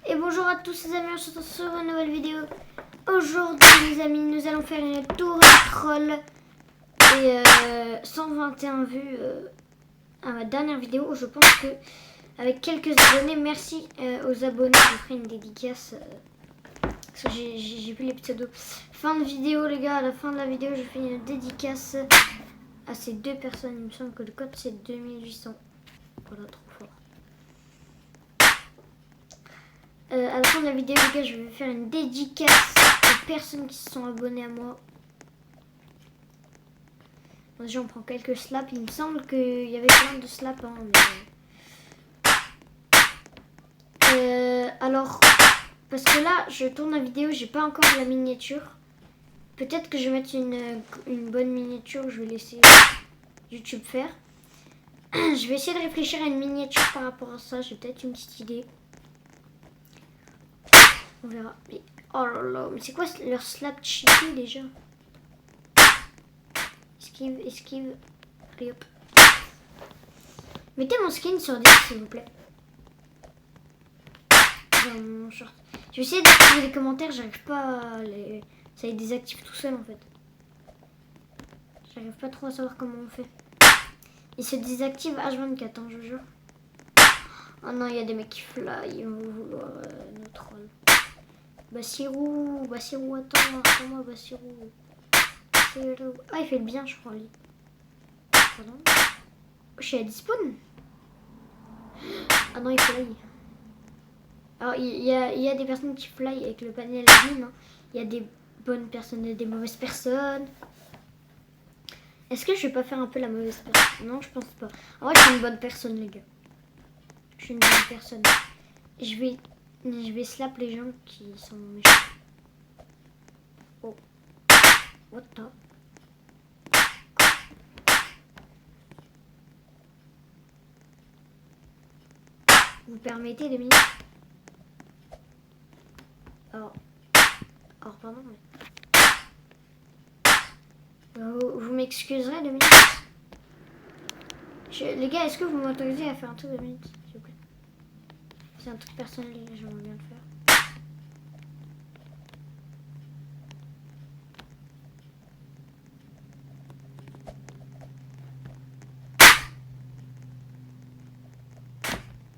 Et bonjour à tous les amis, on se retrouve sur une nouvelle vidéo. Aujourd'hui les amis, nous allons faire une tour de troll et 121 vues à ma dernière vidéo. Je pense que avec quelques abonnés, merci aux abonnés, je ferai une dédicace. Parce que j'ai plus les pseudos. Fin de vidéo les gars, à la fin de la vidéo je fais une dédicace à ces deux personnes. Il me semble que le code c'est 2800. Voilà, trop fort. À la fin de la vidéo les gars, je vais faire une dédicace aux personnes qui se sont abonnées à moi. Bon, déjà on prend quelques slaps. Il me semble qu'il y avait plein de slaps hein, mais... alors parce que là je tourne la vidéo, j'ai pas encore la miniature. Peut-être que je vais mettre une bonne miniature. Je vais laisser YouTube faire. Je vais essayer de réfléchir à une miniature par rapport à ça. J'ai peut-être une petite idée. On verra. Mais, oh là là, mais c'est quoi leur slap cheaté déjà? Esquive, esquive. Allez hop. Mettez mon skin sur 10 s'il vous plaît. Dans mon short. Je vais essayer d'activer les commentaires. J'arrive pas à les... Ça les désactive tout seul en fait. J'arrive pas trop à savoir comment on fait. Il se désactive H24 hein, je vous jure. Oh non, il y a des mecs qui fly. Ils vont vouloir nous troll. Bassirou, attends-moi, Bassirou. Ah, il fait le bien, je crois, lui. Pardon. Je suis à despawn. Ah non, il fly. Alors, il y a des personnes qui fly avec le panel admin. Hein. Il y a des bonnes personnes et des mauvaises personnes. Est-ce que je vais pas faire un peu la mauvaise personne? Non, je pense pas. En vrai, je suis une bonne personne, les gars. Je suis une bonne personne. Je vais slap les gens qui sont méchants. Oh. What the? Vous permettez 2 minutes? Alors pardon, mais... Vous m'excuserez 2 minutes? Les gars, est-ce que vous m'autorisez à faire un truc 2 minutes, s'il vous plaît? C'est un truc personnel, j'aimerais bien le faire.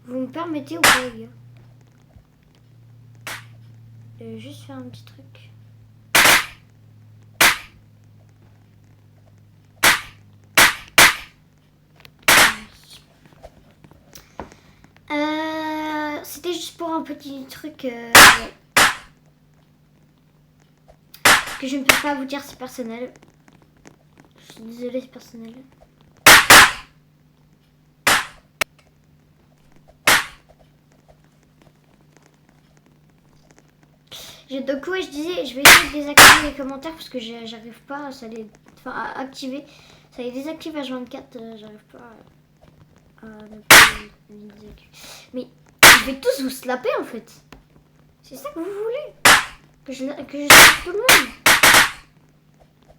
Vous me permettez ou pas, les gars? Juste faire un petit truc. C'était juste pour un petit truc que je ne peux pas vous dire, c'est personnel. Je suis désolée, c'est personnel. Donc ouais, je disais, je vais essayer de désactiver les commentaires parce que j'arrive pas à activer. Ça les désactive H24, j'arrive pas à ne pas les désactiver. Mais je vais tous vous slapper en fait. C'est ça que vous voulez? Que je slappe tout le monde?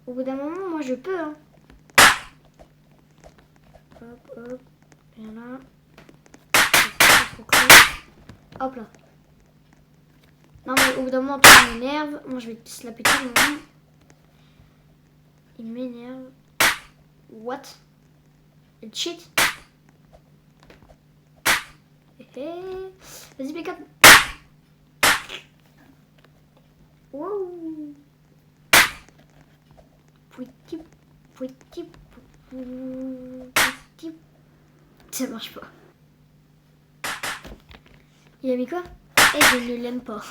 Au bout d'un moment, moi je peux hein. Hop, hop, viens là. Hop là. Non mais au bout d'un moment tout m'énerve. Moi je vais te slapper tout le monde. Il m'énerve. What? Il cheat? Vas-y pick up. Wow. Ça marche pas. Il a mis quoi? Et je ne l'aime pas.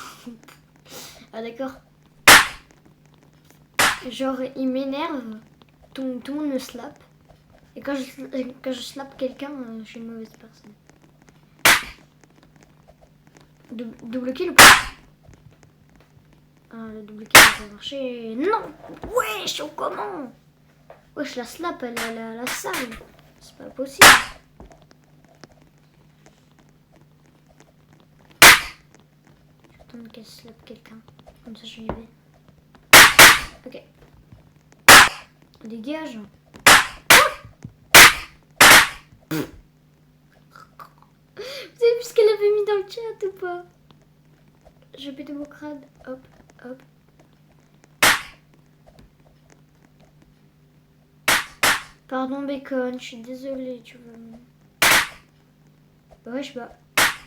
Ah d'accord. Genre il m'énerve. Tout le monde me slap. Et quand je slappe quelqu'un, je suis une mauvaise personne. Double kill ou pas? Ah, le double kill ça va marcher. Non. Wesh, on comment? Wesh, la slap elle est à la salle. C'est pas possible. J'attends qu'elle slap quelqu'un. Comme ça je y vais. Ok. Dégage. Vous avez vu ce qu'elle avait mis dans le chat ou pas? Je pète mon crâne. Hop, hop. Pardon Bacon, je suis désolée, tu veux. Bah ouais, je sais pas.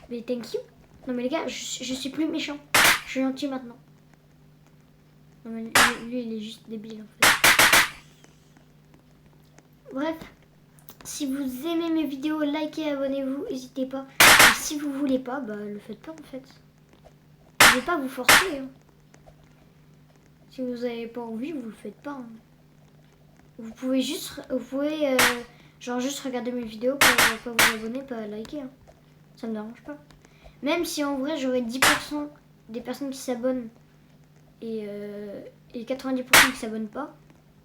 Mais thank you. Non mais les gars, je suis plus méchant. Je suis gentil maintenant. Non mais lui il est juste débile en fait. Bref, si vous aimez mes vidéos, likez, abonnez-vous, n'hésitez pas. Et si vous voulez pas, bah le faites pas en fait. Je vais pas vous forcer. Hein. Si vous avez pas envie, vous le faites pas. Hein. Vous pouvez juste genre juste regarder mes vidéos, pas vous abonner, pas liker. Hein. Ça me dérange pas. Même si en vrai j'aurais 10% des personnes qui s'abonnent et 90% qui s'abonnent pas,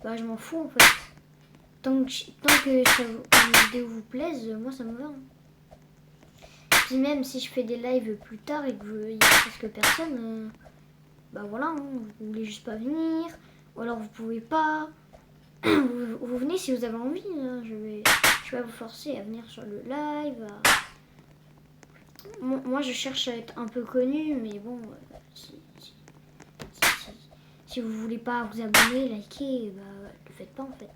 bah je m'en fous en fait. Tant que les vidéos vous plaisent, moi ça me va. Hein. Puis même si je fais des lives plus tard et qu'il y a presque personne, bah voilà, hein, vous voulez juste pas venir, ou alors vous pouvez pas. Vous venez si vous avez envie, hein. Je vais pas vous forcer à venir sur le live. Moi je cherche à être un peu connue, mais bon, si vous voulez pas vous abonner, liker, bah le faites pas en fait.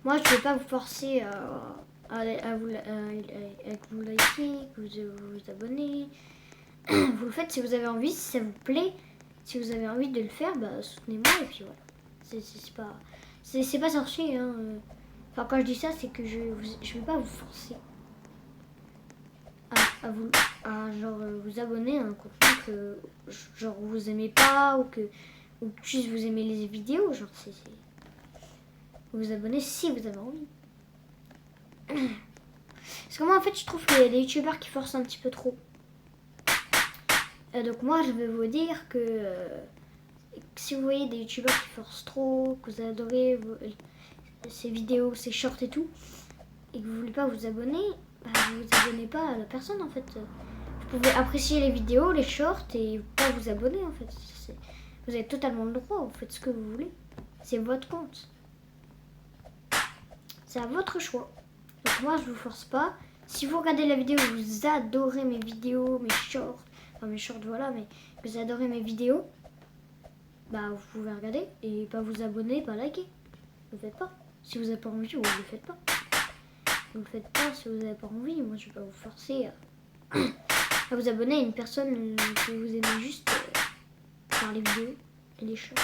Moi je vais pas vous forcer à vous liker, que vous abonner. Vous le faites si vous avez envie, si ça vous plaît. Si vous avez envie de le faire, bah soutenez-moi et puis voilà. C'est pas sorcier. Hein. Enfin quand je dis ça, c'est que je vais pas vous forcer à vous abonner à un contenu que genre vous aimez pas ou juste vous aimez les vidéos. Genre vous abonnez si vous avez envie. Parce que moi en fait je trouve qu'il y a des youtubeurs qui forcent un petit peu trop. Donc moi je vais vous dire que si vous voyez des youtubeurs qui forcent trop, que vous adorez ces vidéos, ces shorts et tout, et que vous voulez pas vous abonner, bah vous vous abonnez pas à la personne en fait. Vous pouvez apprécier les vidéos, les shorts et pas vous abonner en fait. Vous avez totalement le droit, vous faites ce que vous voulez. C'est votre compte. C'est à votre choix. Donc moi je vous force pas. Si vous regardez la vidéo, vous adorez mes vidéos, mes shorts, enfin mes shorts voilà, mais vous adorez mes vidéos, bah vous pouvez regarder et pas vous abonner, pas liker. Vous le faites pas. Si vous n'avez pas envie, vous le faites pas. Vous le faites pas si vous n'avez pas envie. Moi je vais pas vous forcer à vous abonner à une personne que vous aimez juste par les vidéos et les shorts.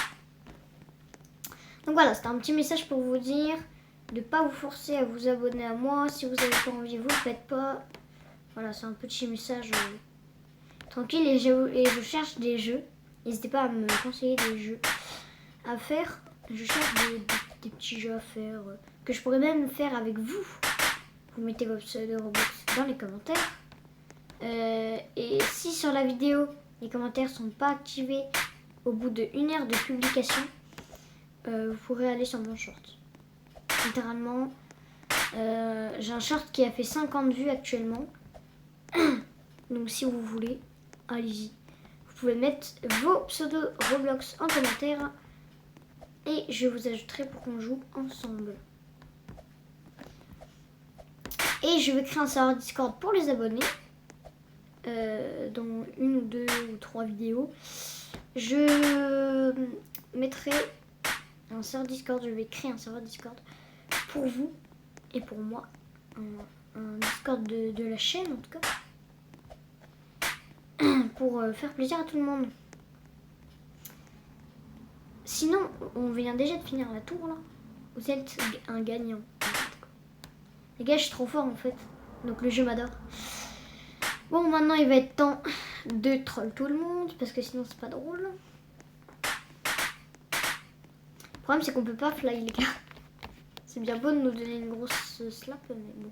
Donc voilà, c'était un petit message pour vous dire de pas vous forcer à vous abonner à moi. Si vous n'avez pas envie, vous le faites pas. Voilà, c'est un petit message tranquille et je cherche des jeux. N'hésitez pas à me conseiller des jeux à faire. Je cherche des petits jeux à faire que je pourrais même faire avec vous. Vous mettez votre pseudo Roblox dans les commentaires. Et si sur la vidéo, les commentaires sont pas activés au bout de 1 heure de publication, vous pourrez aller sur mon short. Littéralement, j'ai un short qui a fait 50 vues actuellement. Donc si vous voulez, allez-y. Vous pouvez mettre vos pseudos Roblox en commentaire et je vous ajouterai pour qu'on joue ensemble. Et je vais créer un serveur Discord pour les abonnés, dans 1 ou 2 ou 3 vidéos. Je mettrai un serveur Discord, je vais créer un serveur Discord pour vous et pour moi. Un Discord de la chaîne en tout cas. Pour faire plaisir à tout le monde. Sinon, on vient déjà de finir la tour là. Vous êtes un gagnant. Les gars, je suis trop fort en fait. Donc le jeu m'adore. Bon, maintenant il va être temps de troll tout le monde parce que sinon c'est pas drôle. Le problème c'est qu'on peut pas fly les gars. C'est bien beau de nous donner une grosse slap, mais bon.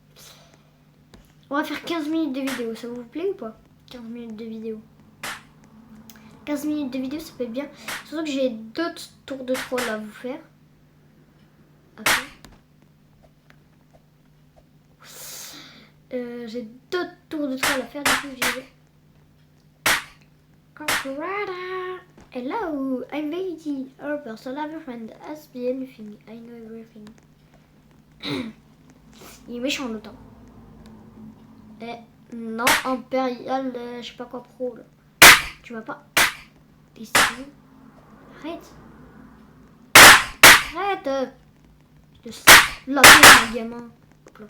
On va faire 15 minutes de vidéo, ça vous plaît ou pas? 15 minutes de vidéo. 15 minutes de vidéo, ça peut être bien. Surtout que j'ai d'autres tours de troll à vous faire. Après. J'ai d'autres tours de troll à faire, du coup j'y vais. Kakarada. Hello, I'm Lady. Our personal friend has been anything. I know everything. Il est méchant l'autre. Non, Impérial, je sais pas quoi pro là. Tu vas pas. T'es sérieux? Arrête. Arrête. Je te laver mon gamin. Hop là.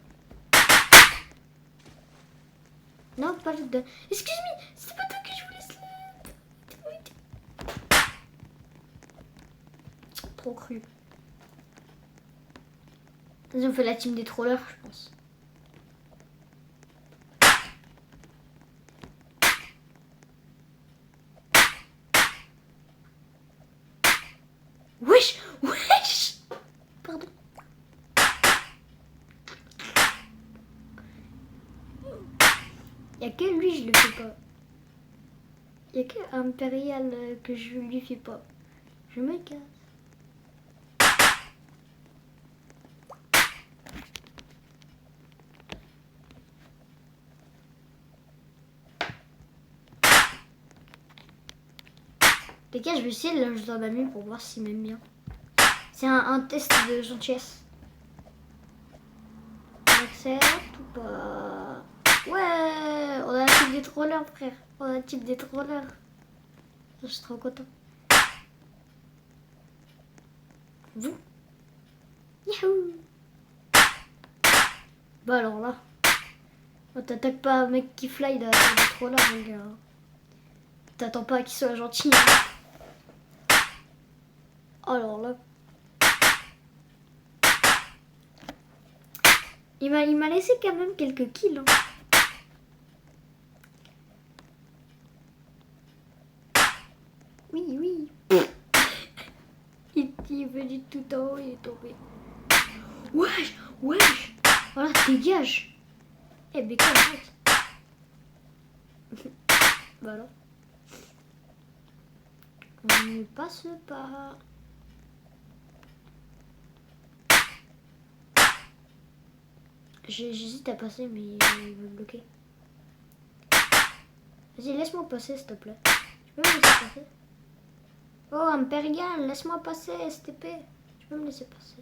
Non, pas le de. Excuse-moi, c'est pas toi que je voulais slap. Trop cru. Ils ont fait la team des trollers, je pense. Wesh, wesh. Pardon. Y'a que lui, je le fais pas. Y'a que Impérial que je lui fais pas. Je me casse. Les gars, je vais essayer de l'ajouter dans ma mue pour voir s'il m'aime bien. C'est un test de gentillesse. On accepte ou pas? Ouais, on a le type des trollers, frère. On a le type des trollers. Je suis trop content. Vous? Yahoo! Bah alors là, on t'attaque pas un mec qui fly dans des trollers, mon gars. T'attends pas qu'il soit gentil. Alors là. Il m'a laissé quand même quelques kills. Hein. Oui. Il veut du tout en haut, il est tombé. Wesh. Voilà, dégage. Eh, Bacon, arrête. Bah alors. On ne passe pas. J'hésite à passer, mais il veut bloquer. Vas-y, laisse-moi passer, s'il te plaît. Tu peux me laisser passer? Oh, Impérial, laisse-moi passer, STP. Tu peux me laisser passer?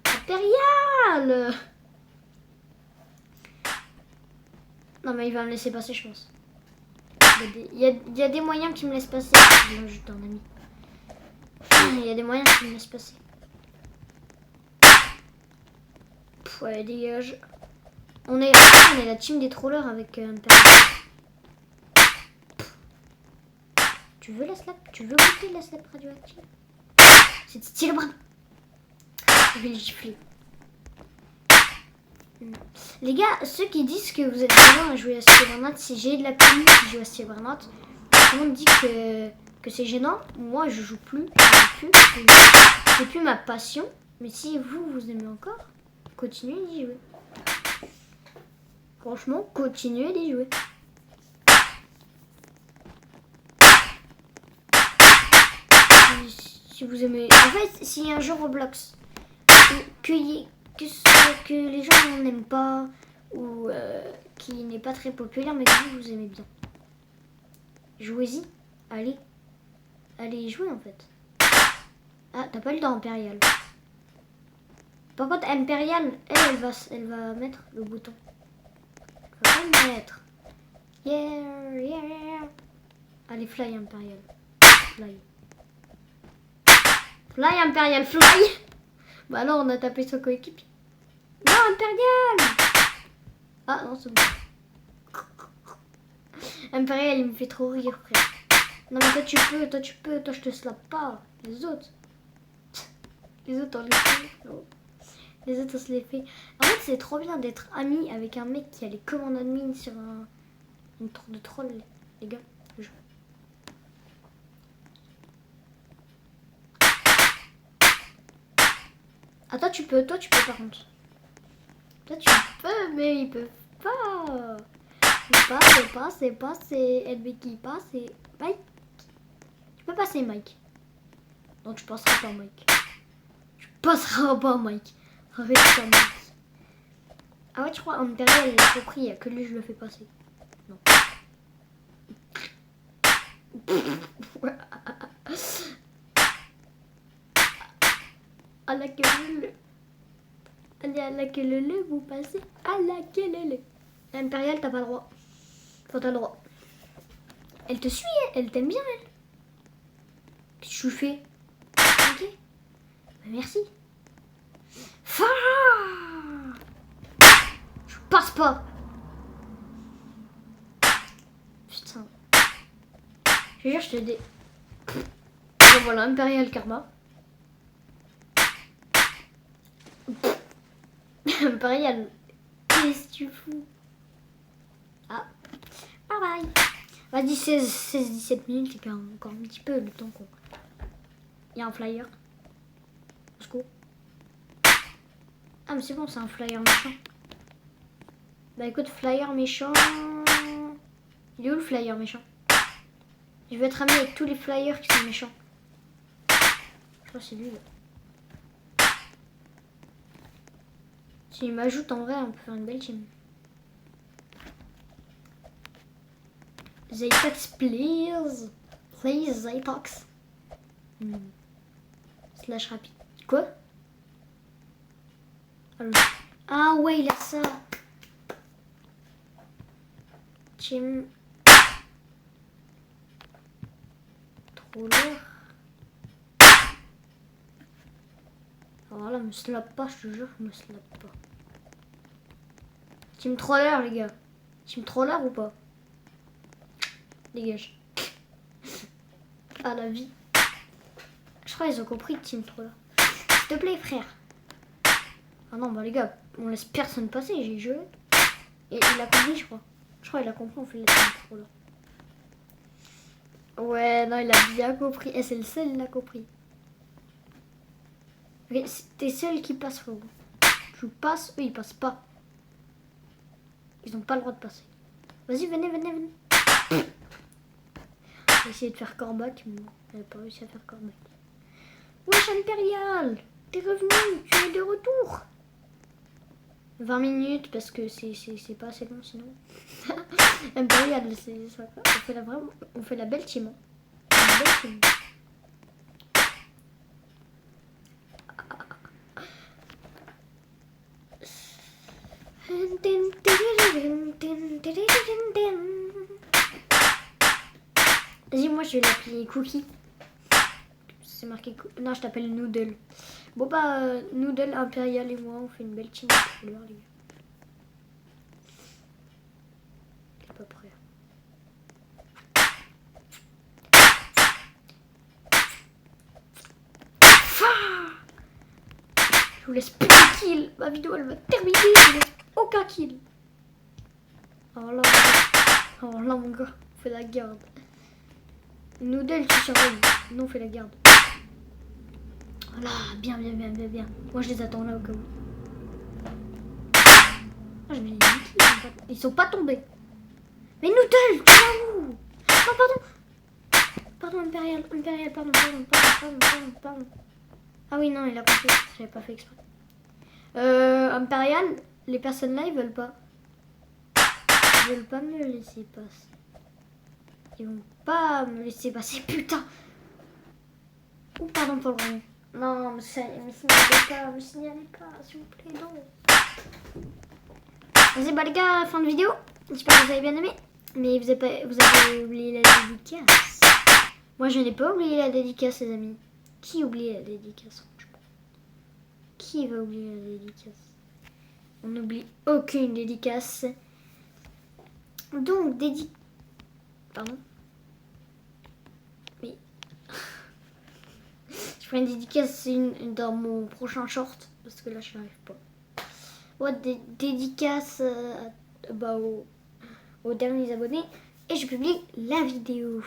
Impérial! Non, mais il va me laisser passer, je pense. Il y a des moyens qui me laissent passer. Je l'ajoute en ami. Il y a des moyens qui me laissent passer. Ouais, dégage. On est la team des trollers avec Impérial. Tu veux la slap? Tu veux goûter la slap radioactive? C'est style brun. Je vais le gifler. Les gars, ceux qui disent que vous êtes vraiment à jouer à Steel Burnout, si j'ai de la commu qui joue à Steel Burnout, tout le monde dit que c'est gênant. Moi, je joue plus. C'est plus ma passion. Mais si vous aimez encore, continuez d'y jouer. Franchement, continuez d'y jouer. Si vous aimez... En fait, s'il y a un jeu Roblox que les gens n'aiment pas ou qui n'est pas très populaire mais que vous aimez bien, jouez-y. Allez y jouer en fait. Ah, t'as pas le temps Impérial. Par contre Impérial, elle va mettre le bouton. Elle va pas le mettre. Yeah. Allez, fly Impérial. Fly Impérial, fly. Bah non, on a tapé son coéquipier. Non, Impérial. Ah non, c'est bon. Impérial, il me fait trop rire, frère. Non mais toi tu peux, toi je te slappe pas. Les autres on les fait. Oh. Les autres on se les fait. En fait c'est trop bien d'être ami avec un mec qui a les commandes admin sur une tour de troll, les gars. Ah toi tu peux par contre. Toi tu peux mais ils peuvent pas. C'est pas, c'est LB qui passe, c'est Mike. Tu peux passer Mike. Non tu passeras pas Mike. Tu passeras pas Mike. Arrête ça Mike. Ah ouais tu crois Impérial il a compris, il y a que lui je le fais passer. Non. Ah la gueule. à la queue vous passez à la queue. L'Impériale, t'as pas le droit. Faut t'as le droit. Elle te suit, elle t'aime bien, elle. Qu'est-ce que tu fais? Ok. Bah, merci. Je passe pas. Putain. Je te jure, je te dis. Bon, voilà, Impérial Karma. Impérial. Qu'est-ce que tu fous? Ah. Bye bye. Vas-y, 16-17 minutes, c'est encore un petit peu le temps qu'on... Il y a un flyer. Let's go. Ah, mais c'est bon, c'est un flyer méchant. Bah écoute, flyer méchant... Il est où le flyer méchant? Je vais être ami avec tous les flyers qui sont méchants. Je crois que c'est lui là. S'il m'ajoute en vrai, on peut faire une belle team. Zaytox, please. Please, Zaytox. Slash rapide. Quoi? Ah ouais, il a ça. Team. Troller. Alors là, me slap pas, je te jure, je me slap pas. Team Troller, les gars. Team Troller ou pas? Dégage. Ah, la vie. Je crois qu'ils ont compris Team Troller. S'il te plaît, frère. Ah non, bah les gars, on laisse personne passer, j'ai joué. Et il a compris, je crois. Je crois qu'il a compris, on fait les Team Troller. Ouais, non, il a bien compris. Et c'est le seul, il a compris. Ok, t'es seul qui passe, frérot. Je passe, eux, ils passent pas. Ils n'ont pas le droit de passer. Vas-y, venez. J'ai essayé de faire coreback, mais non, j'avais pas réussi à faire coreback. Wesh, Impérial, t'es revenu, tu es de retour. 20 minutes, parce que c'est pas assez long sinon. Impérial, c'est ça. On fait la belle team. La belle team. Vas-y, moi je vais l'appeler Cookie. C'est marqué. Non, je t'appelle Noodle. Bon, bah, Noodle, Impérial et moi, on fait une belle team de couleurs, les gars. T'es pas prêt. Je vous laisse plus de kill. Ma vidéo, elle va terminer. Je vous laisse aucun kill. Alors là, mon gars, on fait la garde. Noodle, tu surveilles. Nous, on fait la garde. Voilà, bien. Moi, je les attends là au cas où. Ah, je me dis, ils sont pas tombés. Mais Noodle, tu vas où? Oh, pardon, Impérial, pardon. Ah oui, non, il a compris. J'avais pas fait exprès. Impérial, les personnes là, ils veulent pas. Ils veulent pas me laisser passer. Ils vont pas me laisser passer, putain. Oh, pardon pour le rond. Non, me signalez pas, s'il vous plaît, non. Vas-y, bah les gars, fin de vidéo. J'espère que vous avez bien aimé. Mais vous avez oublié la dédicace. Moi, je n'ai pas oublié la dédicace, les amis. Qui oublie la dédicace, franchement? Qui va oublier la dédicace? On n'oublie aucune dédicace. Donc, Pardon? Oui. Je ferai une dédicace dans mon prochain short. Parce que là, je n'arrive pas. Ouais, dédicace aux derniers abonnés. Et je publie la vidéo.